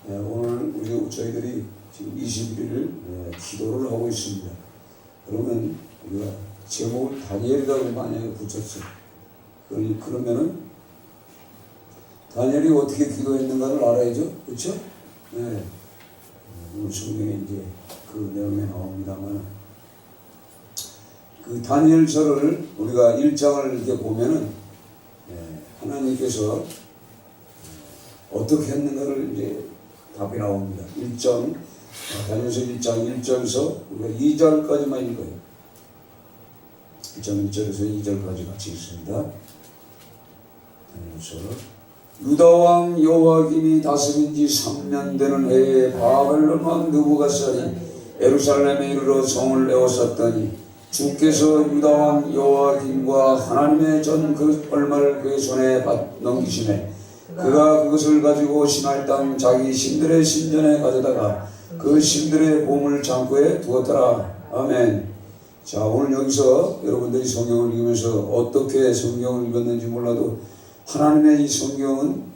오늘 저희들이 지금 21일 기도를 하고 있습니다. 그러면 우리가 제목을 다니엘이라고 만약에 붙였어요. 그러면은 다니엘이 어떻게 기도했는가를 알아야죠. 그렇죠? 네. 오늘 성경에 이제 그 내용에 나옵니다만, 그 다니엘서를 우리가 1장을 이렇게 보면은 하나님께서 어떻게 했는가를 이제 답이 나옵니다. 1장, 다니엘서 1장 1절에서 우리가 2절까지만 읽어요. 1장 1절에서 2절까지 같이 읽습니다. 다니엘서. 유다왕 여호야김이 다스린 지 3년 되는 해에 바벨론 왕 느부갓네살이 예루살렘에 이르러 성을 에워쌌더니 주께서 유다왕 여호야김과 하나님의 전 그 얼마를 그의 손에 넘기시매 그가 그것을 가지고 신할 땅 자기 신들의 신전에 가져다가 그 신들의 보물 창고에 두었더라. 아멘. 자, 오늘 여기서 여러분들이 성경을 읽으면서 어떻게 성경을 읽었는지 몰라도 하나님의 이 성경은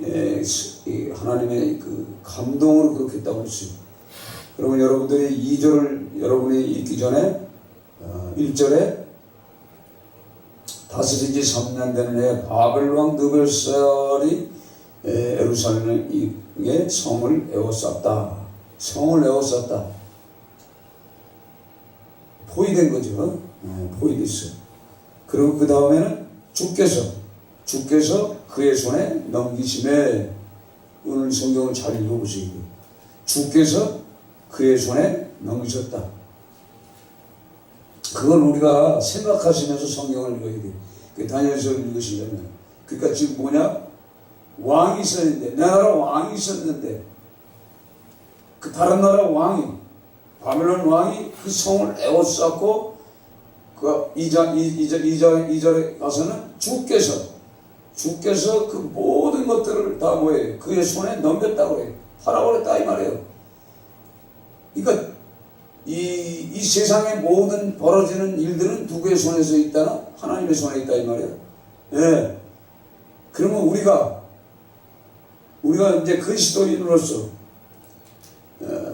하나님의 그 감동으로 그렇게 했다고 했어요. 그러면 여러분들이 2절을 여러분이 읽기 전에 1절에 다스린 지 3년 되는 해 바벨론 왕 느부갓네살이 예루살렘에 성을 에워쌌다. 성을 에워쌌다. 포위된 거죠. 포위됐어요. 그리고 그 다음에는 주께서 그의 손에 넘기심에, 오늘 성경을 잘 읽어보세요. 주께서 그의 손에 넘기셨다. 그걸 우리가 생각하시면서 성경을 읽어야 돼요. 그 다니엘서를 읽으시려면. 그러니까 지금 뭐냐? 왕이 있었는데, 내 나라 왕이 있었는데, 그 다른 나라 왕이, 바벨론 왕이 그 성을 에워쌌고, 그 2절에 가서는 주께서 그 모든 것들을 다 뭐예요? 그의 손에 넘겼다고 해요. 팔아버렸다 이 말이에요. 그러니까 이 세상의 모든 벌어지는 일들은 누구의 손에서 있다나? 하나님의 손에 있다 이 말이에요. 예. 그러면 우리가 이제 그리스도인으로서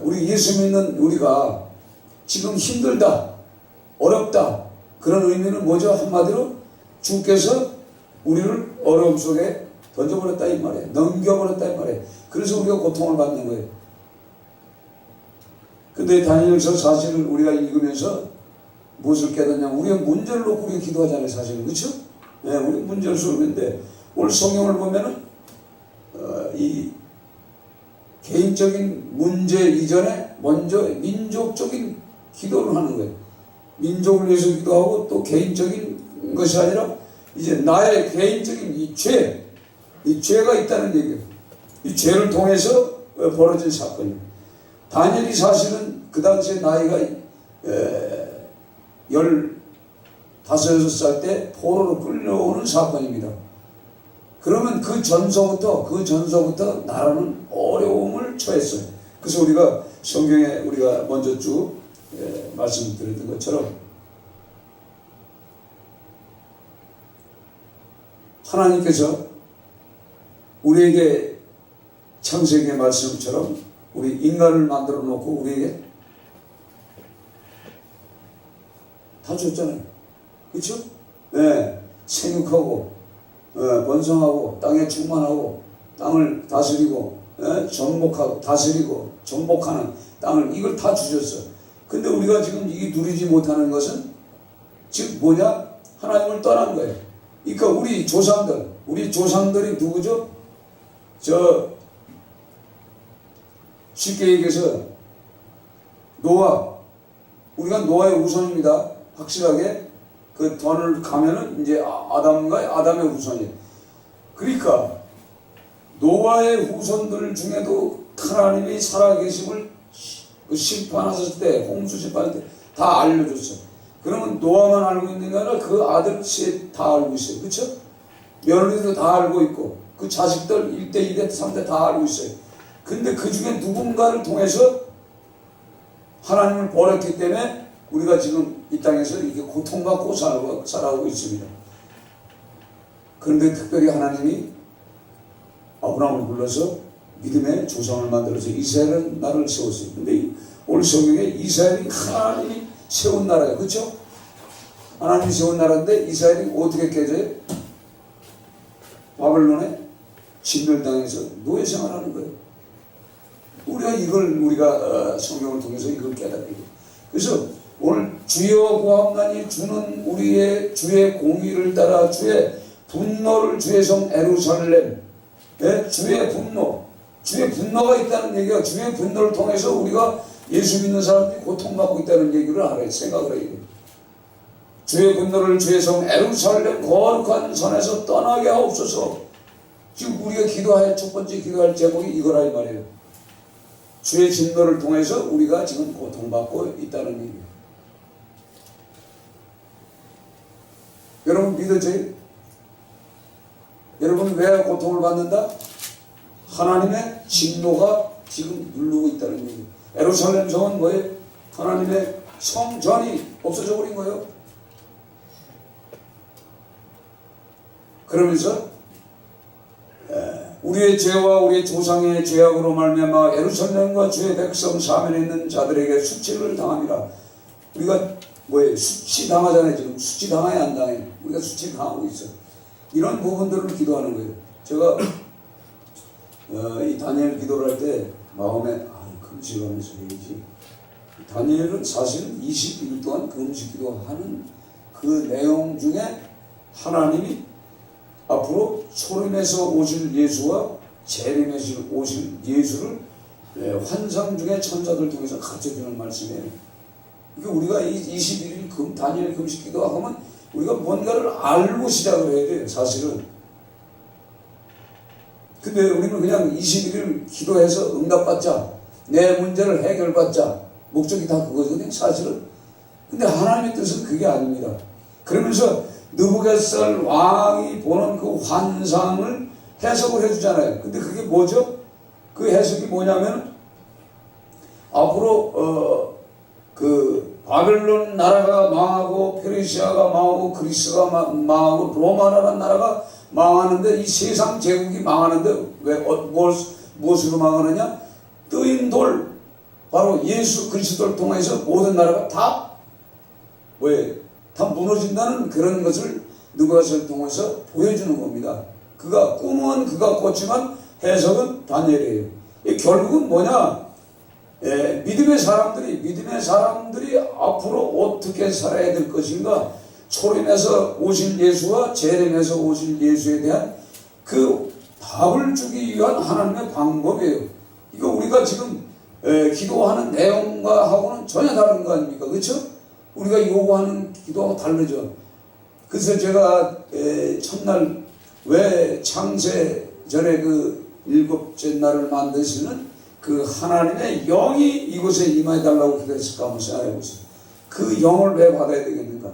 우리 예수 믿는 우리가 지금 힘들다, 어렵다, 그런 의미는 뭐죠? 한마디로 주께서 우리를 어려움 속에 던져버렸다 이 말이에요. 넘겨버렸다 이 말이에요. 그래서 우리가 고통을 받는 거예요. 근데 다니엘서 사실은 우리가 읽으면서 무엇을 깨닫냐면, 우리가 문제를 놓고 우리가 기도하잖아요, 사실은. 그렇죠? 네, 우리 문제를 쏘는데, 오늘 성경을 보면은 이 개인적인 문제 이전에 먼저 민족적인 기도를 하는 거예요. 민족을 위해서 기도하고, 또 개인적인 것이 아니라 이제 나의 개인적인 이 죄가 있다는 얘기예요. 이 죄를 통해서 벌어진 사건이에요. 다니엘이 사실은 그 당시에 나이가 15, 6살 때 포로로 끌려오는 사건입니다. 그러면 그 전서부터 나라는 어려움을 처했어요. 그래서 우리가 성경에 우리가 먼저 쭉 말씀드렸던 것처럼 하나님께서 우리에게 창세기의 말씀처럼 우리 인간을 만들어 놓고 우리에게 다 줬잖아요. 그렇죠? 네. 생육하고 번성하고 땅에 충만하고 땅을 다스리고 정복하고 다스리고 정복하는 땅을, 이걸 다 주셨어요. 근데 우리가 지금 이게 누리지 못하는 것은 즉 뭐냐? 하나님을 떠난 거예요. 그러니까 우리 조상들이 누구죠? 쉽게 얘기해서 우리가 노아의 후손입니다. 확실하게 그 던을 가면은 이제 아담의 후손이에요. 그러니까 노아의 후손들 중에도 하나님이 살아계심을 심판하셨을 때, 홍수 심판할 때 다 알려줬어요. 그러면 노아만 알고 있는 게 아니라 그 아들 셋 다 알고 있어요. 그렇죠? 며느리도 다 알고 있고, 그 자식들 1대, 2대, 3대 다 알고 있어요. 근데 그 중에 누군가를 통해서 하나님을 버렸기 때문에 우리가 지금 이 땅에서 이렇게 고통받고 살아오고 있습니다. 그런데 특별히 하나님이 아브라함을 불러서 믿음의 조상을 만들어서 이스라엘은 나라를 세웠어요. 근데 오늘 성경에 이스라엘이 하나님이 세운 나라예요. 그렇죠? 하나님이 세운 나라인데 이스라엘이 어떻게 깨져요? 바벨론에 진멸당해서 노예 생활하는 거예요. 우리가 성경을 통해서 이걸 깨달아야 돼요. 그래서 오늘 주여 구함단이 주는 우리의 주의 공의를 따라 주의 분노를 주의 성 예루살렘 주의 분노가 있다는 얘기가 주의 분노를 통해서 우리가 예수 믿는 사람들이 고통받고 있다는 얘기를 알아야 생각을 해야 돼요. 주의 분노를 주의 성 예루살렘 거룩한 산에서 떠나게 하옵소서. 지금 우리가 기도할 첫 번째 기도할 제목이 이거라 이 말이에요. 주의 진노를 통해서 우리가 지금 고통받고 있다는 얘기예요. 여러분 믿어져요? 여러분 왜 고통을 받는다? 하나님의 진노가 지금 누르고 있다는 얘기예요. 예루살렘 성은 뭐예요? 하나님의 성전이 없어져 버린 거예요. 그러면서 우리의 죄와 우리의 조상의 죄악으로 말미암아 예루살렘과 주의 백성 사면에 있는 자들에게 수치를 당함이라. 우리가 뭐예요? 수치 당하잖아요. 지금 수치 당해야 안 당해요? 우리가 수치 당하고 있어. 이런 부분들을 기도하는 거예요. 제가 이 다니엘 기도를 할 때 마음에 금식하면서 해야지. 다니엘은 사실은 21일 동안 금식 기도하는 그 내용 중에 하나님이 앞으로 소림에서 오실 예수와 재림에서 오실 예수를 환상 중에 천사들 통해서 가르쳐주는 말씀이에요. 그러니까 우리가 21일 다니엘 금식 기도하면 우리가 뭔가를 알고 시작을 해야 돼요. 사실은. 근데 우리는 그냥 21일 기도해서 응답받자, 내 문제를 해결받자, 목적이 다 그거거든요. 사실은. 근데 하나님의 뜻은 그게 아닙니다. 그러면서 느부갓네살 왕이 보는 그 환상을 해석을 해주잖아요. 근데 그게 뭐죠? 그 해석이 뭐냐면 앞으로 그 바벨론 나라가 망하고 페르시아가 망하고 그리스가 망하고 로마라는 나라가 망하는데 이 세상 제국이 망하는데 왜 무엇으로 망하느냐? 뜨인 돌 바로 예수 그리스도를 통해서 모든 나라가 다 다 무너진다는 그런 것을 느부갓네살을 통해서 보여주는 겁니다. 그가 꿈은 그가 꿨지만 해석은 다니엘이에요. 결국은 뭐냐? 믿음의 사람들이 앞으로 어떻게 살아야 될 것인가? 초림에서 오실 예수와 재림에서 오실 예수에 대한 그 답을 주기 위한 하나님의 방법이에요. 이거 우리가 지금 기도하는 내용과 하고는 전혀 다른 거 아닙니까? 그렇죠? 우리가 요구하는 기도하고 다르죠. 그래서 제가 첫날 왜 창세 전에 그 일곱째 날을 만드시는 그 하나님의 영이 이곳에 임하여 달라고 기도했을까 한번 생각해 보세요. 그 영을 왜 받아야 되겠는가?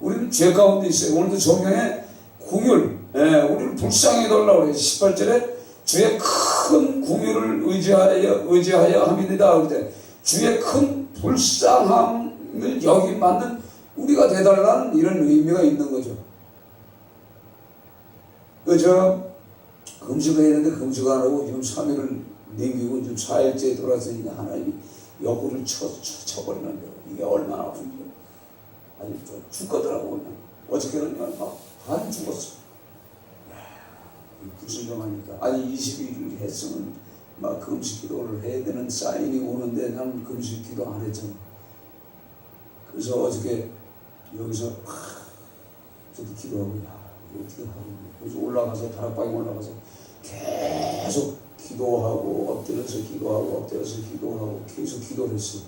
우리는 죄 가운데 있어요. 오늘도 성경에 궁율, 우리를 불쌍히 해달라고 그래요. 18절에 주의 큰 궁율을 의지하여 함이니라. 그때 주의 큰 불쌍함을 여기 맞는 우리가 되달라는 이런 의미가 있는 거죠. 제가 금식을 했는데 금식 안 하고 지금 3일을 남기고 지금 4일째 돌아서니까 하나님이 여구를 쳐버리는 거예요. 이게 얼마나 아픈지. 아니, 죽거더라고. 어저께는 막 반 죽었어. 불순종하니까. 아니, 20일 했으면 막 금식 기도를 해야 되는 사인이 오는데 나는 금식 기도 안 했잖아. 그래서 어저께 여기서 저도 기도하고, 어떻게 하고, 그래서 올라가서, 다락방에 올라가서 계속 기도하고, 엎드려서 기도하고, 계속 기도를 했어.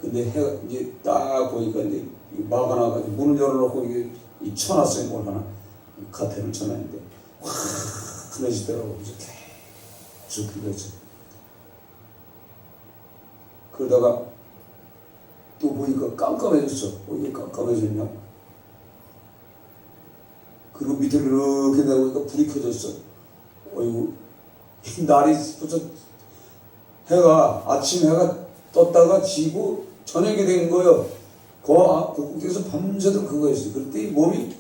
근데 해가 이제 딱 보니까 이제 막아놔가지고 문을 열어놓고 이게 쳐놨어요. 뭘 하나. 카텐을 쳐놨는데, 하늘지더라고. 그래서 계속 기도했어요. 그러다가 또 보니까 깜깜해졌어. 이게 깜깜해졌냐? 그리고 밑으로 이렇게 내려보니까 불이 켜졌어. 어이구, 날이 벌써 아침 해가 떴다가 지고 저녁이 된 거예요. 곳곳에서 밤새도록 그거였어요. 그때 이 몸이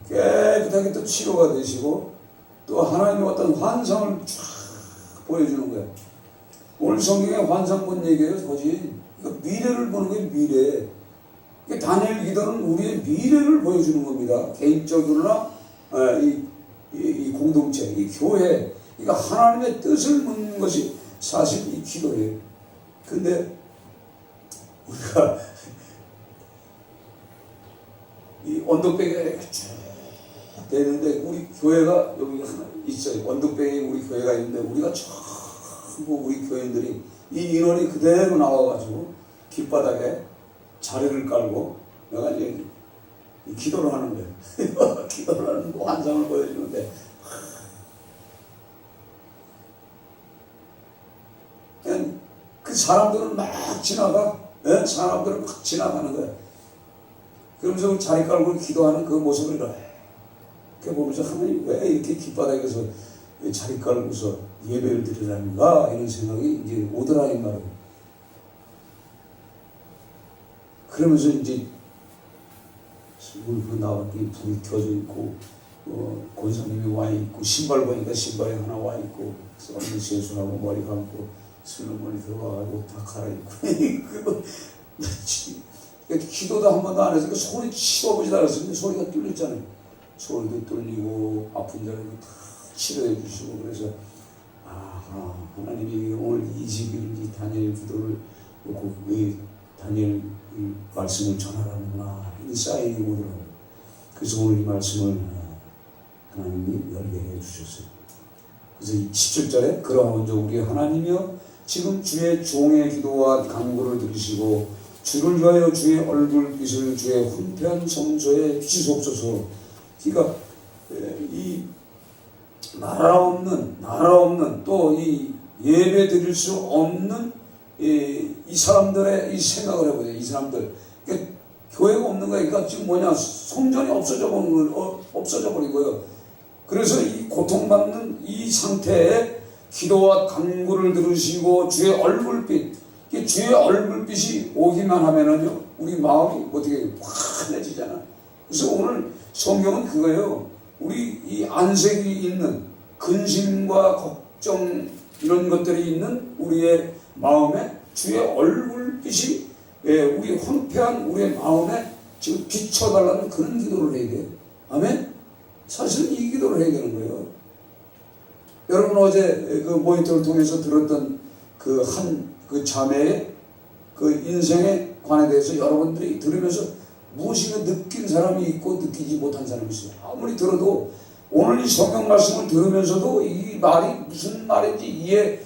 깨끗하게 또 치료가 되시고 또 하나님의 어떤 환상을 쫙 보여주는 거야. 오늘 성경에 환상 본 얘기예요, 거진. 그러니까 미래를 보는 거예요, 미래. 그러니까 다니엘 기도는 우리의 미래를 보여주는 겁니다. 개인적으로나 이 공동체, 이 교회, 그러니까 하나님의 뜻을 묻는 것이 사실 이 기도예요. 근데 우리가 이 언덕배기가 쭉 되는데 우리 교회가 여기 하나 있어요. 언덕배기에 우리 교회가 있는데 우리가 전부 우리 교인들이 이 인원이 그대로 나와가지고 길바닥에 자리를 깔고 내가 이제 기도를 하는 거예요. 기도를 하는 환상을 보여주는데 그냥 그 사람들은 막 지나가. 사람들은 막 지나가는 거야. 그러면서 자리 깔고 기도하는 그 모습을 이렇게 보면서 하나님 왜 이렇게 길바닥에서 자리 깔고서 예배를 드리라는가 이런 생각이 이제 오더라 이 말이에요. 그러면서 이제 그 나왔더니 불이 켜져 있고 권사님이 와 있고 신발 보니까 신발이 하나 와 있고 썰는 세수하고 머리 감고 슬로몬이 들어와가지고 다 갈아입고 기도도 한 번도 안 해서 그 소리 치워보지도 않았는데 소리가 뚫렸잖아요. 소리도 뚫리고 아픈 자리도 다 치료해 주시고 그래서 하나님이 오늘 20일인지 다니엘 기도를 놓고 왜 다니엘 말씀을 전하라는구나 이 사인이 오더라고요. 그래서 오늘 이 말씀을 하나님이 열게 해 주셨어요. 그래서 17절에 그러므로 우리 하나님이여 지금 주의 종의 기도와 간구를 들으시고 주를 위하여 주의 얼굴빛을 주의 훈쾌한 성소에 비치소서. 그러니까 이 나라 없는 또 이 예배 드릴 수 없는 이 사람들의 이 생각을 해보세요. 이 사람들 그러니까 교회가 없는 거야. 그러니까 지금 뭐냐 성전이 없어져 버리고요. 그래서 이 고통받는 이 상태에 기도와 간구를 들으시고 주의 얼굴빛, 주의 얼굴빛이 오기만 하면은요, 우리 마음이 어떻게 환해지잖아. 그래서 오늘 성경은 그거예요. 우리 이 안색이 있는 근심과 걱정 이런 것들이 있는 우리의 마음에 주의 얼굴빛이 우리 황폐한 우리의 마음에 지금 비춰달라는 그런 기도를 해야 돼요. 아멘? 사실은 이 기도를 해야 되는 거예요. 여러분 어제 그 모니터를 통해서 들었던 그 자매의 그 인생에 관에 대해서 여러분들이 들으면서 무엇인가 느낀 사람이 있고 느끼지 못한 사람이 있어요. 아무리 들어도 오늘 이 성경 말씀을 들으면서도 이 말이 무슨 말인지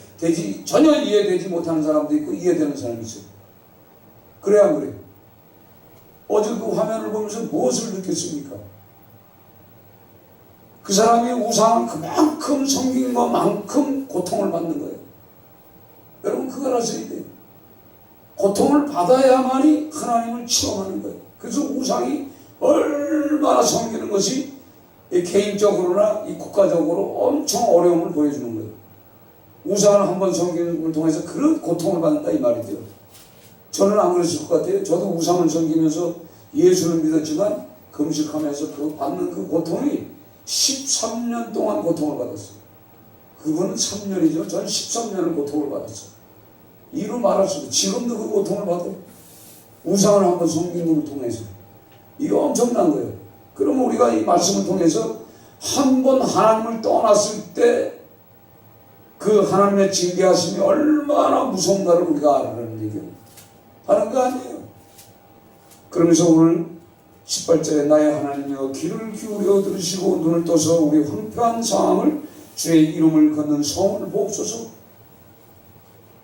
전혀 이해되지 못하는 사람도 있고 이해되는 사람이 있어요. 그래 안 그래요? 어제 그 화면을 보면서 무엇을 느꼈습니까? 그 사람이 우상은 그만큼 섬긴 것만큼 고통을 받는 거예요. 여러분 그걸 아셔야 돼요. 고통을 받아야만이 하나님을 체험하는 거예요. 그래서 우상이 얼마나 섬기는 것이 개인적으로나 이 국가적으로 엄청 어려움을 보여주는 거예요. 우상을 한번 섬기는 걸 통해서 그런 고통을 받는다 이 말이죠. 저는 안 그랬을 것 같아요. 저도 우상을 섬기면서 예수를 믿었지만 금식하면서 그 받는 그 고통이 13년 동안 고통을 받았어요. 그분은 3년이죠. 저는 13년을 고통을 받았어요. 이루 말할 수 없어요. 지금도 그 고통을 받아요. 우상을 한번 섬긴 걸 통해서. 이거 엄청난 거예요. 그러면 우리가 이 말씀을 통해서 한 번 하나님을 떠났을 때 그 하나님의 징계하심이 얼마나 무서운가를 우리가 알아라는 얘기예요. 하는 거 아니에요. 그러면서 오늘 18절에 나의 하나님이여 귀를 기울여 들으시고 눈을 떠서 우리 황폐한 상황을 주의 이름을 걷는 성을 보옵소서.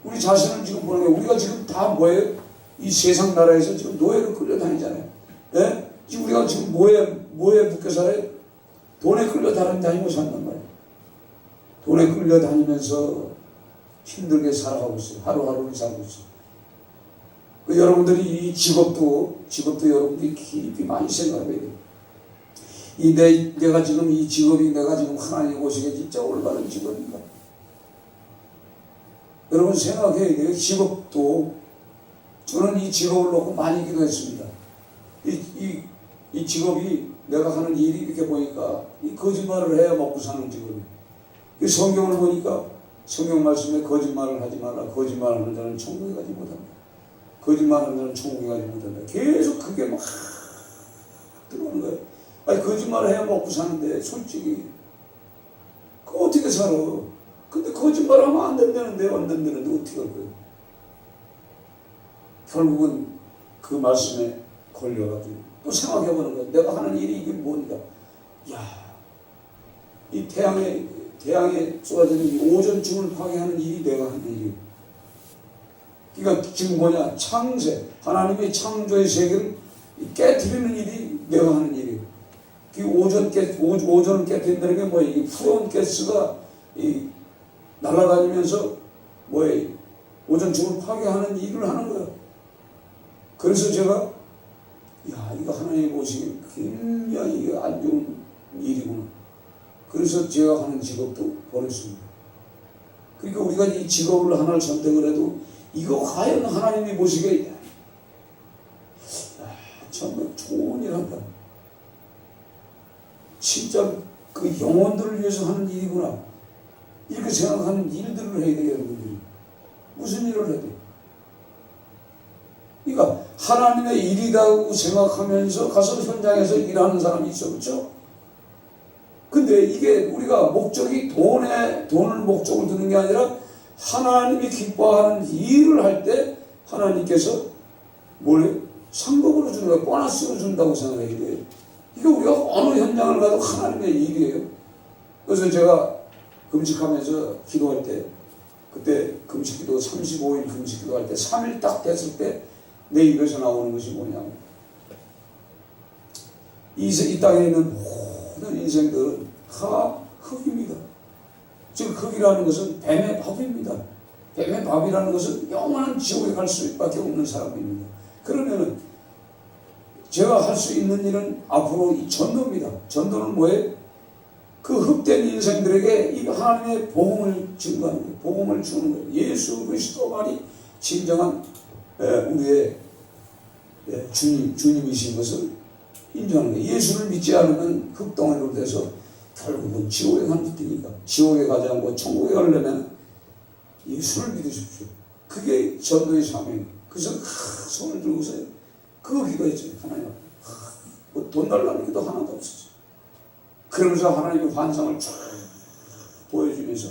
우리 자신을 지금 보는 거예요. 우리가 지금 다 뭐예요? 이 세상 나라에서 지금 노예로 끌려다니잖아요. 예? 지금 우리가 지금 뭐에 묶여 살아요? 돈에 끌려다니고 산단 말이에요. 돈에 끌려다니면서 힘들게 살아가고 있어요. 하루하루를 살고 있어요. 여러분들이 이 직업도 여러분들이 깊이 많이 생각해야 돼요. 내가 지금 이 직업이 내가 지금 하나님 오시게 진짜 올바른 직업인가? 여러분 생각해야 돼요. 직업도 저는 이 직업을 놓고 많이 기도했습니다. 이 직업이 내가 하는 일이 이렇게 보니까 이 거짓말을 해야 먹고 사는 직업이에요. 이 성경을 보니까 성경 말씀에 거짓말을 하지 말라. 거짓말하는 자는 천국에 가지 못한다. 거짓말하는 자는 천국에 가지 못한다. 계속 그게 막 들어오는 거예요. 아니 거짓말을 해야 먹고 사는데 솔직히 그 어떻게 살아? 근데 거짓말하면 안 된다는데 안 된다는데 어떻게 할 거예요? 결국은 그 말씀에 걸려가지고 또 생각해보는 거예요. 내가 하는 일이 이게 뭔가? 야, 이 태양에 쏟아지는 이 오존층을 파괴하는 일이 내가 하는 일이에요. 그러니까 지금 뭐냐? 창세, 하나님의 창조의 세계를 깨트리는 일이 내가 하는 일이에요. 그 오존을 깨트린다는 게 뭐예요? 이 푸른 가스가 날아다니면서 뭐예요? 오존층을 파괴하는 일을 하는 거예요. 그래서 제가 야, 이거 하나님이 보시기에 굉장히 안 좋은 일이구나. 그래서 제가 하는 직업도 버렸습니다. 그러니까 우리가 이 직업을 하나를 선택을 해도 이거 과연 하나님이 보시기에 정말 좋은 일 한다. 진짜 그 영혼들을 위해서 하는 일이구나. 이렇게 생각하는 일들을 해야 돼요, 여러분들이. 무슨 일을 해도. 그러니까 하나님의 일이라고 생각하면서 가서 현장에서 일하는 사람이 있어, 그렇죠? 근데 이게 우리가 목적이 돈을 목적으로 두는 게 아니라 하나님이 기뻐하는 일을 할 때 하나님께서 뭘 상급으로 주는 거야, 보너스로 준다고 생각해야 돼요. 이게 우리가 어느 현장을 가도 하나님의 일이에요. 그래서 제가 금식하면서 기도할 때, 그때 금식기도 35일 금식기도 할 때 3일 딱 됐을 때 내 입에서 나오는 것이 뭐냐면 이 땅에 있는 모든 인생들은 다 흙입니다. 즉 흙이라는 것은 뱀의 밥입니다. 뱀의 밥이라는 것은 영원한 지옥에 갈 수밖에 없는 사람입니다. 그러면은 제가 할 수 있는 일은 앞으로 이 전도입니다. 전도는 뭐예요? 그 흙된 인생들에게 이 하나님의 복음을 증거하는 거예요. 복음을 주는 거예요. 예수 그리스도만이 진정한 우리의 주님이신 것을 인정하는 거예요. 예수를 믿지 않으면 흙덩어리로 돼서 결국은 지옥에 가는 테니까. 지옥에 가지 않고 천국에 가려면 예수를 믿으십시오. 그게 전도의 사명이에요. 그래서 손을 들고서 그거 기도했죠. 하나님, 뭐 돈 달라는 기도 하나도 없었어요. 그러면서 하나님의 환상을 쫙 보여주면서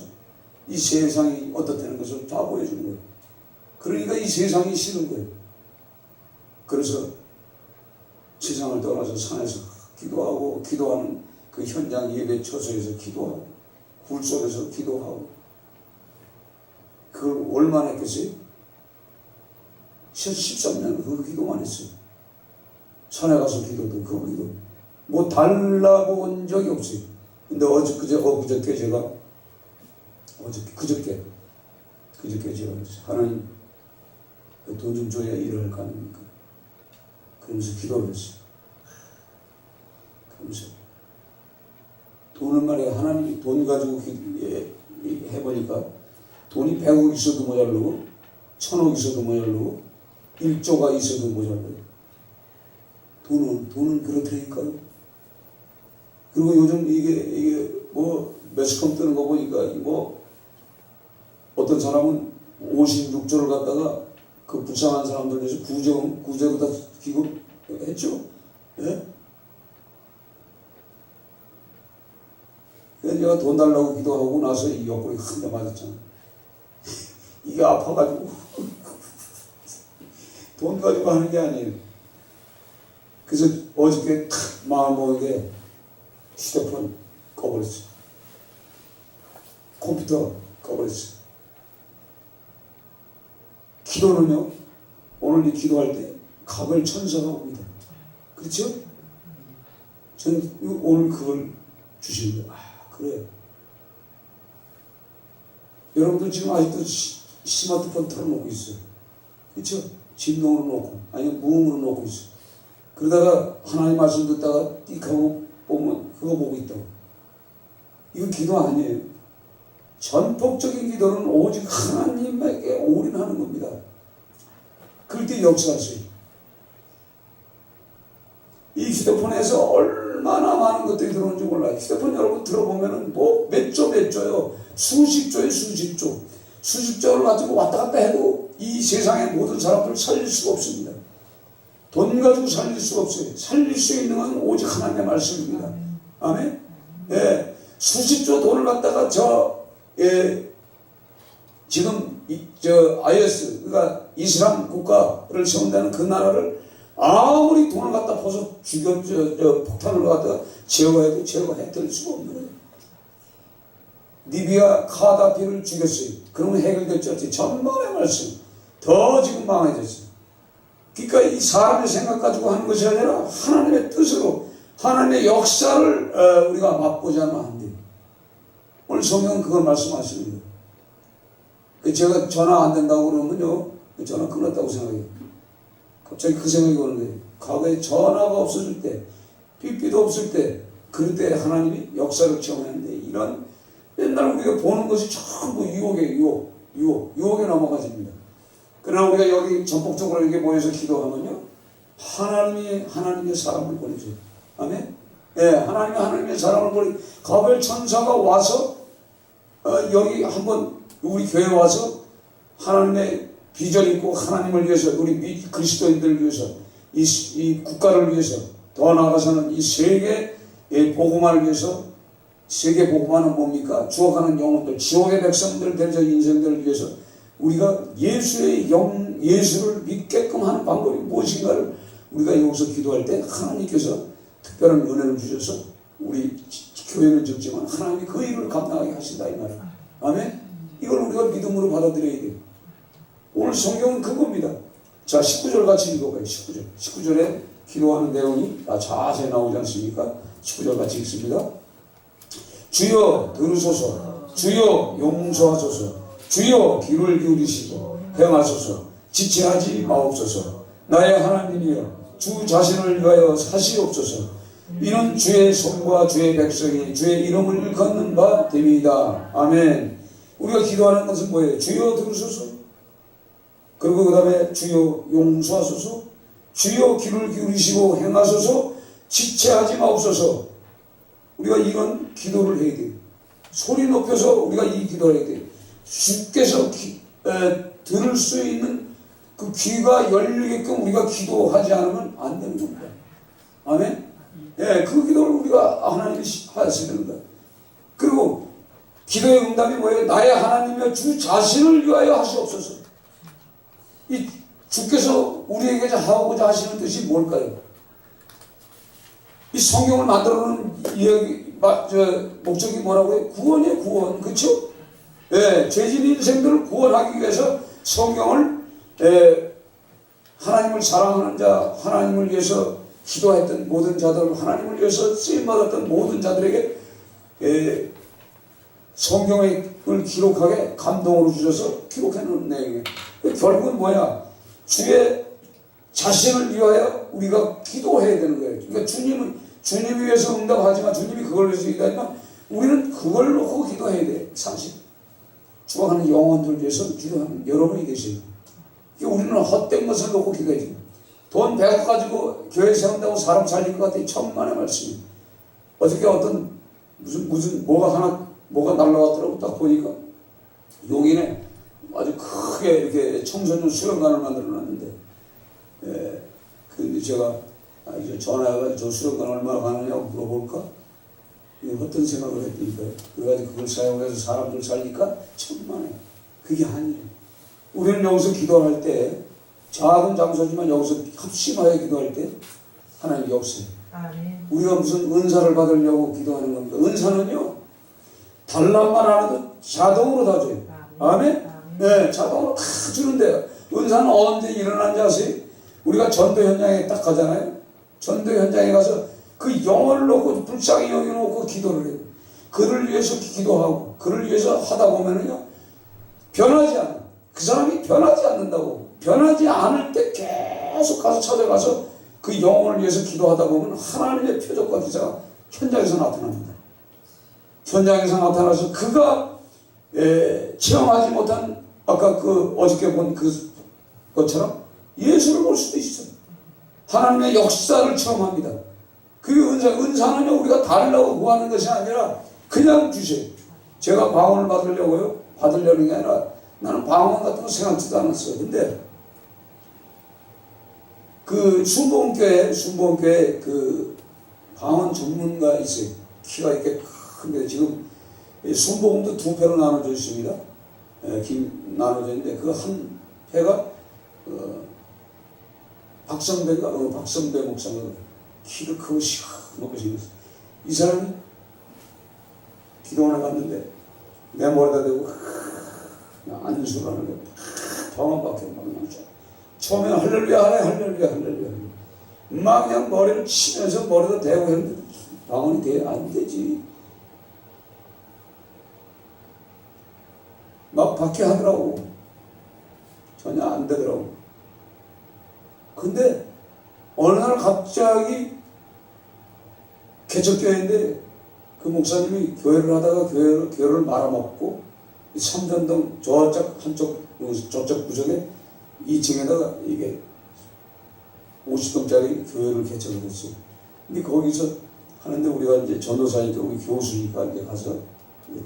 이 세상이 어떻다는 것을 다 보여주는 거예요. 그러니까 이 세상이 싫은 거예요. 그래서 세상을 떠나서 산에서 기도하고 기도하는 그 현장 예배 처소에서 기도하고 굴 속에서 기도하고 그걸 얼마나 했겠어요? 13년 그 기도만 했어요. 산에 가서 기도도 그 기도 뭐 달라본 적이 없어요. 근데 그저께 제가 그저께 제가 하나님 돈 좀 줘야 일을 할 거 아닙니까? 그러면서 기도를 했어요. 그러면서 돈을 말이야 하나님이 돈 가지고 해보니까 돈이 100억 있어도 모자르고 1000억 있어도 모자르고 1조가 있어도 모자라요. 돈은 그렇다니까요. 그리고 요즘 이게 뭐 매스컴 뜨는 거 보니까 뭐 어떤 사람은 56조를 갖다가 그 불쌍한 사람들 위해서 구제로 다 기부했죠. 예? 그래서 제가 돈 달라고 기도하고 나서 이 옆구리 한 대 맞았잖아요. 이게 아파가지고 돈 가지고 하는 게 아니에요. 그래서 어저께 탁 마음 먹게 휴대폰 꺼버렸어요. 컴퓨터 꺼버렸어요. 기도는요, 오늘 이 기도할 때 각을 천사가 옵니다. 그렇죠? 저는 오늘 그걸 주시는 거예요. 그래요. 여러분들 지금 아직도 스마트폰 틀어놓고 있어요. 그렇죠? 진동으로 놓고 아니면 무음으로 놓고 있어요. 그러다가 하나님 말씀 듣다가 띡 하고 보면 그거 보고 있다고. 이건 기도 아니에요. 전폭적인 기도는 오직 하나님에게 올인하는 겁니다. 그럴 때 역사하세요. 이 휴대폰에서 얼마나 많은 것들이 들어오는지 몰라요. 휴대폰 여러분 들어보면은 뭐 몇 조요. 수십조에 수십조. 수십조를 가지고 왔다 갔다 해도 이 세상의 모든 사람들을 살릴 수가 없습니다. 돈 가지고 살릴 수가 없어요. 살릴 수 있는 건 오직 하나님의 말씀입니다. 아멘? 예. 수십조 돈을 갖다가 지금 IS, 그러니까 이슬람 국가를 세운다는 그 나라를 아무리 돈을 갖다 퍼서 폭탄을 갖다가 제거해도 제거해낼 수가 없는 거예요. 리비아 카다피를 죽였어요. 그러면 해결됐지 어찌? 전반의 말씀. 더 지금 망해졌어요. 그러니까 이 사람의 생각 가지고 하는 것이 아니라 하나님의 뜻으로 하나님의 역사를 우리가 맛보자면 안 돼요. 오늘 성경은 그걸 말씀하시는 거예요. 제가 전화 안 된다고 그러면요, 전화 끊었다고 생각해요. 갑자기 그 생각이 오는 거예요. 과거에 전화가 없어질 때, 삐삐도 없을 때, 그럴 때 하나님이 역사를 체험했는데, 이런 옛날 우리가 보는 것이 전부 유혹에 넘어가집니다. 그러나 우리가 여기 전폭적으로 이렇게 모여서 기도하면요, 하나님의 사람을 보내줘요. 아멘? 예, 하나님의 사람을 보내, 가벨 천사가 와서, 여기 한번 우리 교회에 와서 하나님의 비전 있고 하나님을 위해서, 우리 그리스도인들을 위해서, 이 국가를 위해서, 더 나아가서는 이 세계 복음화를 위해서, 세계 복음화는 뭡니까? 죽어가는 영혼들, 지옥의 백성들 될 인생들을 위해서 우리가 예수를 믿게끔 하는 방법이 무엇인가를 우리가 여기서 기도할 때 하나님께서 특별한 은혜를 주셔서 우리 교회는 적지만 하나님이 그 일을 감당하게 하신다 이 말이에요. 아멘? 이걸 우리가 믿음으로 받아들여야 돼요. 오늘 성경은 그겁니다. 자, 19절 같이 읽어봐요. 19절에 기도하는 내용이 자세히 나오지 않습니까? 19절 같이 읽습니다. 주여 들으소서, 주여 용서하소서, 주여 귀를 기울이시고 행하소서, 지체하지 마옵소서. 나의 하나님이여, 주 자신을 위하여 사시옵소서. 이는 주의 손과 주의 백성이 주의 이름을 일컫는 바 됨이다. 아멘. 우리가 기도하는 것은 뭐예요? 주여 들으소서, 그리고 그 다음에 주여 용서하소서, 주여 귀를 기울이시고 행하소서, 지체하지 마옵소서. 우리가 이런 기도를 해야 돼요. 소리 높여서 우리가 이 기도를 해야 돼요. 주께서 들을 수 있는 그 귀가 열리게끔 우리가 기도하지 않으면 안 되는 겁니다. 아멘? 예, 그 기도를 우리가 하나님이 하셔야 됩니다. 그리고 기도의 응답이 뭐예요? 나의 하나님이여, 주 자신을 위하여 하시옵소서. 이 주께서 우리에게 하고자 하시는 뜻이 뭘까요? 이 성경을 만들어놓은 목적이 뭐라고요? 구원이에요, 구원. 그렇죠? 예, 죄진 인생들을 구원하기 위해서 성경을 하나님을 사랑하는 자, 하나님을 위해서 기도했던 모든 자들, 하나님을 위해서 쓰임받았던 모든 자들에게 성경을 기록하게 감동으로 주셔서 기록해놓은 내용이에요. 결국은 뭐야? 주의 자신을 위하여 우리가 기도해야 되는 거예요. 그러니까 주님을 위해서 응답하지만, 주님이 그걸 위해서 기도하지만 우리는 그걸 놓고 기도해야 돼. 사실 죽어가는 영혼들 위해서 기도하는 여러분이 계세요. 우리는 헛된 것을 놓고 기도해야지. 돈 100억 가지고 교회 세운다고 사람 살릴 것 같아. 천만의 말씀이. 어저께 어떤 뭐가 날라왔더라고. 딱 보니까 용인에 아주 크게 이렇게 청소년 수련관을 만들어 놨는데, 근데 제가 이제 전화해가지고 저 수련관 얼마나 가느냐고 물어볼까? 어떤 생각을 했더니까, 그래가지고 그걸 사용해서 사람들 살리까? 천만에. 그게 아니에요. 우리는 여기서 기도할 때, 작은 장소지만 여기서 합심하여 기도할 때 하나님 역사해요. 우리가 무슨 은사를 받으려고 기도하는 겁니다. 은사는요, 달란만 안 해도 자동으로 다 줘요. 아멘? 네, 자동으로 다 주는데요. 은사는 언제 일어난지 아세요? 우리가 전도 현장에 딱 가잖아요. 전도 현장에 가서 그 영혼을 놓고 불쌍히 여겨놓고 기도를 해요. 그를 위해서 기도하고 그를 위해서 하다 보면은요, 변하지 않아. 그 사람이 변하지 않는다고. 변하지 않을 때 계속 가서 찾아가서 그 영혼을 위해서 기도하다 보면 하나님의 표적과 기사가 현장에서 나타납니다. 현장에서 나타나서 그가 체험하지 못한 아까 어저께 본 것처럼 예수를 볼 수도 있어요. 하나님의 역사를 체험합니다. 그 은사는요, 우리가 달라고 구하는 것이 아니라 그냥 주세요. 제가 방언을 받으려고요? 받으려는 게 아니라 나는 방언 같은 거 생각지도 않았어요. 근데 그 순복음교회 그 방언 전문가 있어요. 키가 이렇게 큰데 지금 순복음도 두 패로 나눠져 있습니다. 나눠져 있는데 그 한 패가 박성배 목사가 키도 크고 시커멓게 생겼어. 이 사람이 기도원에 갔는데 내 머리다 대고 안수를 하는데 방언밖에 막 나죠. 처음에 할렐루야 하래, 할렐루야 막 그냥 머리를 치면서 머리도 대고 했는데 방언이 안 되지. 막 밖에 하더라고. 전혀 안 되더라고. 근데 어느 날 갑자기 개척교회인데 그 목사님이 교회를 하다가 교회를 말아먹고 삼전동 저쪽 구석에 2층에다가 이게 50동짜리 교회를 개척을 했어요. 근데 거기서 하는데 우리가 이제 전도사니까 우리 교수니까 이제 가서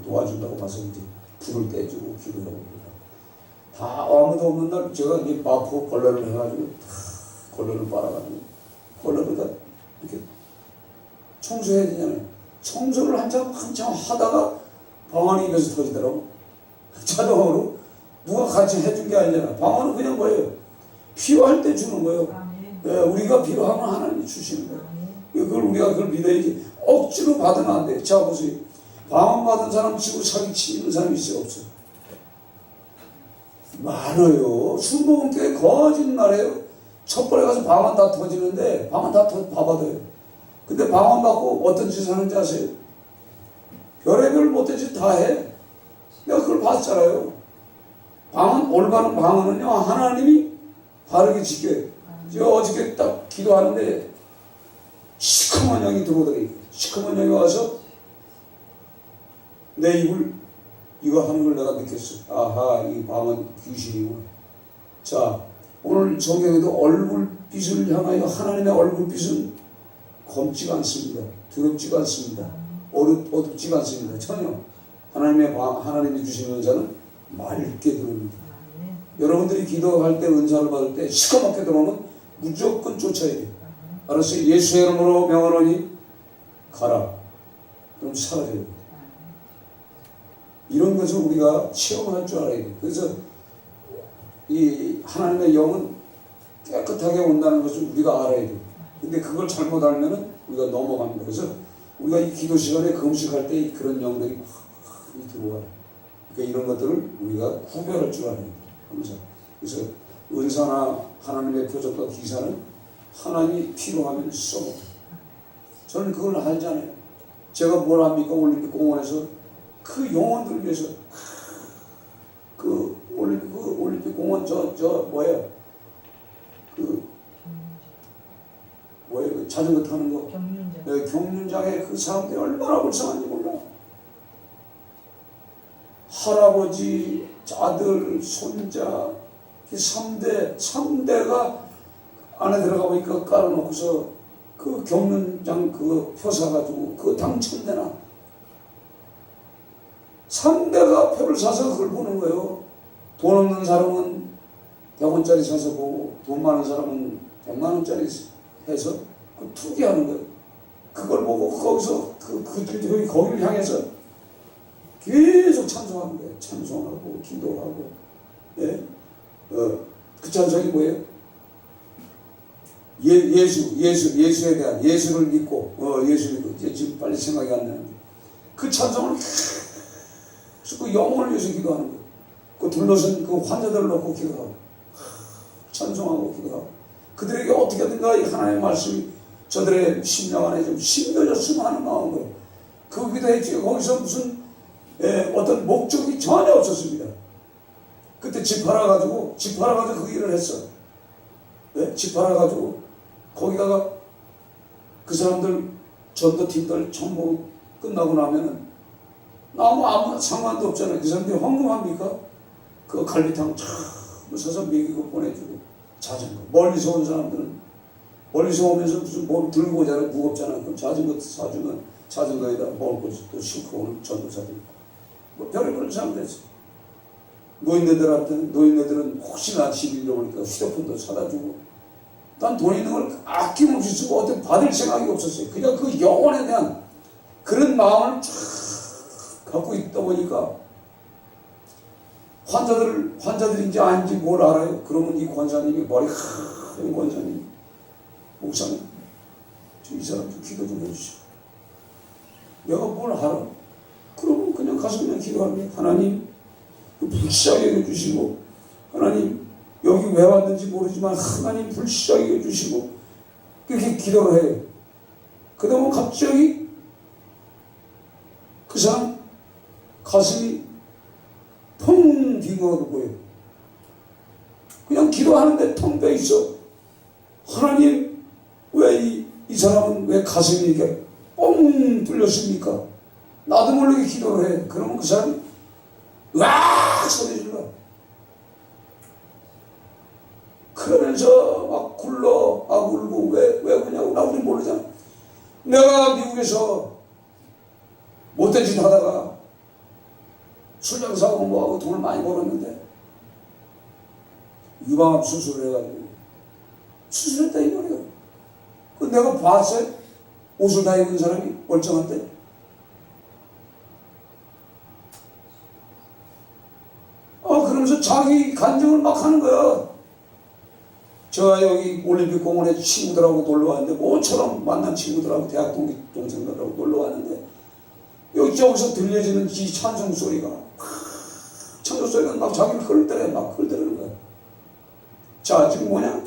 도와준다고 가서 이제 불을 떼주고 기도하고 그러다. 다 아무도 없는 날 제가 이제 마포 걸레를 해가지고 다 걸레를 빨아가지고 걸레에다 이렇게 청소해야 되잖아요. 청소를 한참 하다가 방언이 입에서 터지더라고. 자동으로 누가 같이 해준 게 아니잖아. 방언은 그냥 뭐예요? 필요할 때 주는 거예요. 네, 우리가 필요하면 하나님이 주시는 거예요. 우리가 그걸 믿어야지. 억지로 받으면 안 돼. 자 보세요. 방언 받은 사람 치고 사기치는 사람이 있어요? 없어요? 많아요. 순복음교회 거짓말해요. 첫번에 가서 방언 다 터지는데 방언 다 받아요. 근데 방언 받고 어떤 짓을 하는지 아세요? 별의별 못된 짓 다 해. 내가 그걸 봤잖아요. 올바른 방언은요, 하나님이 바르게 지켜요. 제가 어저께 딱 기도하는데 시커먼 영이 들어오더니 시커먼 영이 와서 내 입을 이거 하는 걸 내가 느꼈어. 아하, 이 방언 귀신이구나. 자, 오늘 성경에도 얼굴빛을 향하여 하나님의 얼굴빛은 검지가 않습니다. 두렵지가 않습니다. 어둡지가 않습니다. 전혀. 하나님이 주시는 은사는 맑게 들어옵니다. 여러분들이 기도할 때 은사를 받을 때 시커멓게 들어오면 무조건 쫓아야 돼요. 알았어요? 예수의 이름으로 명하노니 가라. 그럼 사라져요. 이런 것을 우리가 체험할 줄 알아야 돼요. 그래서 이 하나님의 영은 깨끗하게 온다는 것을 우리가 알아야 돼요. 근데 그걸 잘못 알면은 우리가 넘어갑니다. 그래서 우리가 이 기도 시간에 금식할 때 그런 영들이 확 들어와요. 그러니까 이런 것들을 우리가 구별할 줄 알아야 돼요. 그래서 은사나 하나님의 표적과 기사는 하나님이 필요하면 써요. 저는 그걸 알잖아요. 제가 뭘 합니까? 올림픽 공원에서 그 영혼들을 위해서 그 올림픽 공원 그 자전거 타는 거 경륜장에 그 사람들이 얼마나 불쌍한지 몰라. 할아버지, 아들, 손자 3대가 안에 들어가 보니까 깔아놓고서 그 경륜장 그거 표 사가지고 그거 당첨되나 3대가 표를 사서 그걸 보는 거예요. 돈 없는 사람은 100원짜리 사서 보고 돈 많은 사람은 100만원짜리 해서 그 투기하는 거예요. 그걸 보고 거기서 거기를 향해서 계속 찬송하는 거예요. 찬송하고 기도하고. 예? 그 찬송이 뭐예요? 예수에 대한 예수를 믿고 예수를 믿고 이제 지금 빨리 생각이 안 나는데 그 찬송을 그 영혼을 위해서 기도하는 거예요. 그 둘러선 그 환자들을 놓고 기도하고 찬송하고 기도하고 그들에게 어떻게든가 이 하나님의 말씀이 저들의 심령 안에 좀 심겨졌으면 하는 마음으로 그 기도했지. 거기서 무슨 어떤 목적이 전혀 없었습니다. 그때 집 팔아가지고 그 일을 했어. 집 팔아가지고 거기다가 그 사람들 전도팀들 전부 끝나고 나면은 아무 상관도 없잖아요. 그 사람들이 헌금합니까? 그 갈비탕 쫙 사서 먹이고 보내주고 자전거 멀리서 온 사람들은 멀리서 오면서 무슨 뭘 들고 오잖아요. 무겁잖아요. 그럼 자전거 사주면 자전거에다 먹을 것도 싣고 오는 전도사들 뭐 별의별 사람들 있어. 노인네들은 혹시나 집 잃어버리니까 휴대폰도 사다 주고. 난 돈 있는 걸 아낌없이 쓰고 어떻게 받을 생각이 없었어요. 그냥 그 영혼에 대한 그런 마음을 쫙 갖고 있다 보니까 환자들이 이제 아닌지 뭘 알아요. 그러면 이 권사님이 머리 하얀 권사님, 목사님, 이 사람 좀 기도 좀 해주시오. 내가 뭘 알아? 그러면 그냥 가서 그냥 기도하는 거예요. 하나님, 불쌍하게 해주시고, 하나님, 여기 왜 왔는지 모르지만 하나님 불쌍하게 해주시고, 그렇게 기도를 해요. 그러면 갑자기 그 사람 가슴이 펑 빈 거 보여요. 그냥 기도하는데 텅 배 있어. 하나님, 왜 이 사람은 왜 가슴이 이렇게 뻥 뚫렸습니까? 나도 모르게 기도를 해. 그러면 그 사람이 으악 소리 질러. 그러면서 막 굴러, 울고, 왜 그러냐고, 나 우리 모르잖아. 내가 미국에서 못된 짓 하다가 술장사하고 뭐하고 돈을 많이 벌었는데, 유방암 수술을 해가지고, 수술했다 이 말이야. 그 내가 봤어요? 옷을 다 입은 사람이 멀쩡한데? 그러면서 자기 간증을 막 하는 거야. 제가 여기 올림픽 공원에 친구들하고 놀러 왔는데, 모처럼 만난 친구들하고 대학 동생들하고 놀러 왔는데, 저기서 들려지는 이 찬송 소리가, 찬송 소리가 막 자기를 흘대는 거야. 자, 지금 뭐냐?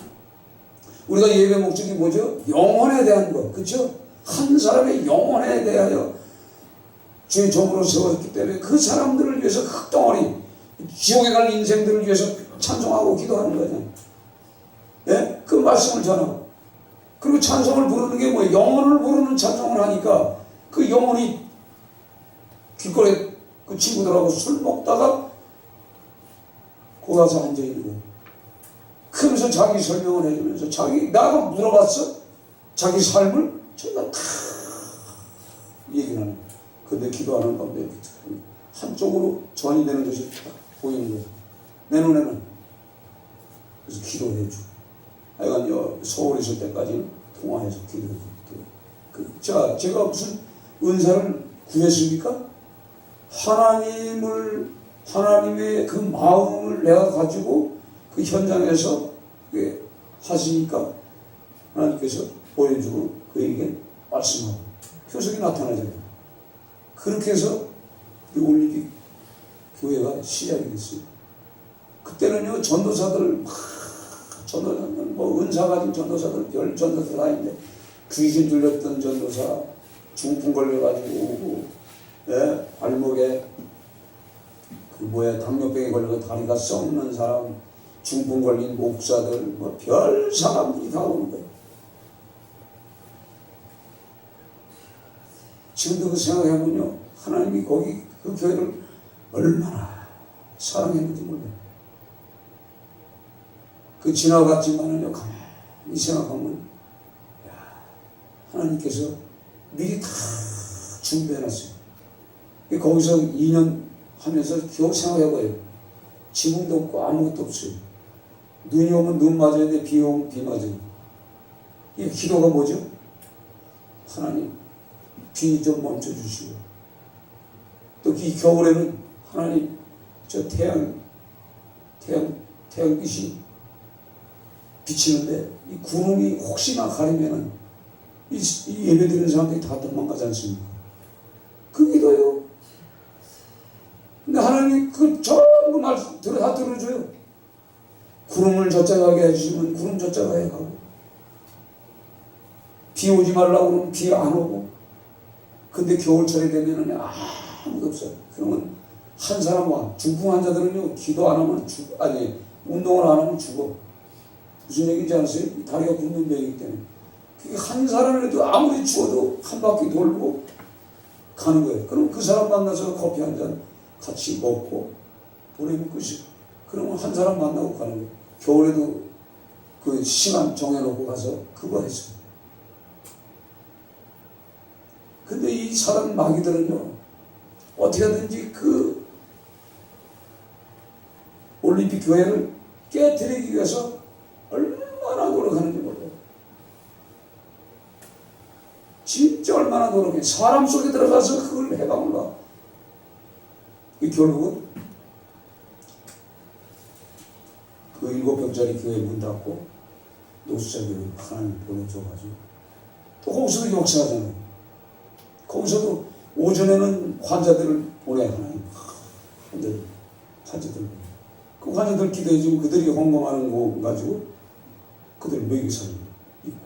우리가 예배 목적이 뭐죠? 영혼에 대한 것, 그렇죠? 한 사람의 영혼에 대하여 주의 종으로 세워졌기 때문에 그 사람들을 위해서 흙덩어리, 지옥에 갈 인생들을 위해서 찬송하고 기도하는 거죠. 예? 그 말씀을 전하고. 그리고 찬송을 부르는 게 뭐예요? 영혼을 부르는 찬송을 하니까 그 영혼이 길거리에 그 친구들하고 술 먹다가 거기 가서 앉아있는 거예요. 그러면서 자기 설명을 해주면서 나가 물어봤어? 자기 삶을 저희가 다 얘기를 하는 거예요. 근데 기도하는 가운데 한쪽으로 전이 되는 것이 딱 보이는 거예요. 내 눈에는. 그래서 기도해주고. 하여간 서울에 있을 때까지는 통화해서 기도해주고. 자, 제가 무슨 은사를 구했습니까? 하나님의 그 마음을 내가 가지고 그 현장에서 하시니까 하나님께서 보여주고 그에게 말씀하고 표적이 나타나잖아요. 그렇게 해서 이 올림픽 교회가 시작이 됐어요. 그때는요, 전도사들 뭐 은사 가진 전도사들, 별 전도사 다 있는데, 귀신 들렸던 전도사, 중풍 걸려가지고 오고, 발목에 당뇨병에 걸려서 다리가 썩는 사람, 중풍 걸린 목사들, 뭐 별 사람들이 다 오는 거예요. 지금도 그 생각해보면요, 하나님이 거기 그 교회를 얼마나 사랑했는지 몰라요. 그 지나갔지만은요, 가만히 생각하면, 하나님께서 미리 다 준비해놨어요. 거기서 2년 하면서 겨우 생각해봐요. 지붕도 없고 아무것도 없어요. 눈이 오면 눈 맞아야 돼, 비 오면 비 맞아요. 이 기도가 뭐죠? 하나님, 비 좀 멈춰주시고, 또 이 겨울에는 하나님, 저 태양빛이 비치는데 이 구름이 혹시나 가리면은 이 예배 드리는 사람들이 다 도망가지 않습니까? 그 기도요. 근데 하나님이 그 전부 말씀 다 들어줘요. 구름을 젖자가게 해주시면 구름 젖자가게 가고, 비 오지 말라고 그러면 비 안 오고. 근데 겨울철에 되면은 아무도 없어요. 그러면 한 사람과 중풍 환자들은요, 기도 안 하면 운동을 안 하면 죽어. 무슨 얘기인지 아세요? 다리가 붓는 병이기 때문에. 한 사람이라도 아무리 추워도 한 바퀴 돌고 가는 거예요. 그럼 그 사람 만나서 커피 한 잔 같이 먹고 보내면 끝이고. 그러면 한 사람 만나고 가는 거예요. 겨울에도 그 시간 정해놓고 가서 그거 했어요. 근데 이 사람 마귀들은요, 어떻게든지 그 올림픽 교회를 깨뜨리기 위해서 얼마나 노력하는지 몰라요. 진짜 얼마나 노력해. 사람 속에 들어가서 그걸 해방을 봐. 결국은 그 7병짜리 교회 문 닫고 노숙자 교회 하나님 보내줘가지고 또 거기서도 역사하잖아요. 거기서도 오전에는 환자들을 보내 하나님. 환자들. 그 환자들 기도해주고 그들이 헌금하는 거 가지고 그들 먹이 살리고 있고.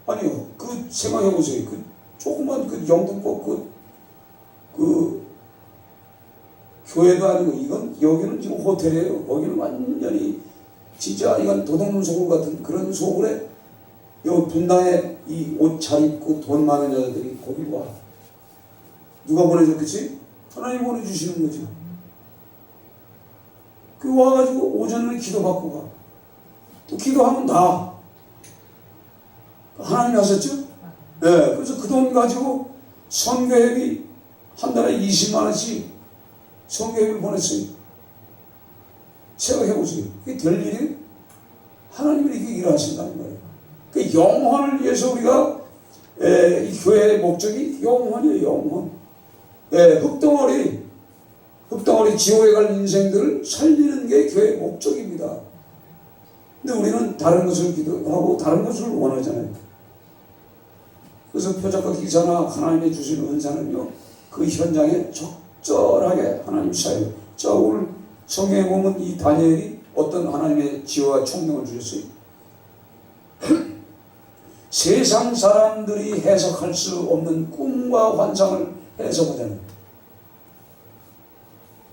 아니요, 그 생각해보세요. 그 조그만 그 영등포 그 교회도 아니고 이건 여기는 지금 호텔이에요. 거기는 완전히 진짜 이건 도둑놈 소굴 같은 그런 소굴에 요 분당에 이 옷 잘 입고 돈 많은 여자들이 거기 와. 누가 보내줬겠지? 하나님 보내주시는 거죠. 그 와가지고 오전에 기도받고 가. 또 기도하면 나. 하나님이 하셨죠? 네. 그래서 그 돈 가지고 선교회비 한 달에 20만 원씩 선교회비를 보냈어요. 생각해보세요. 그게 될 일이 하나님이 이렇게 일하신다는 거예요. 그 영혼을 위해서 우리가 이 교회의 목적이 영혼이에요. 영혼. 흙덩어리 지옥에 갈 인생들을 살리는 게 교회의 목적입니다. 근데 우리는 다른 것을 기도하고 다른 것을 원하잖아요. 그래서 표적과 기사나 하나님이 주신 은사는요, 그 현장에 적절하게 하나님 사용. 자, 오늘 성경에 보면 이 다니엘이 어떤 하나님의 지혜와 총명을 주셨어요. 세상 사람들이 해석할 수 없는 꿈과 환상을 해석하잖아요.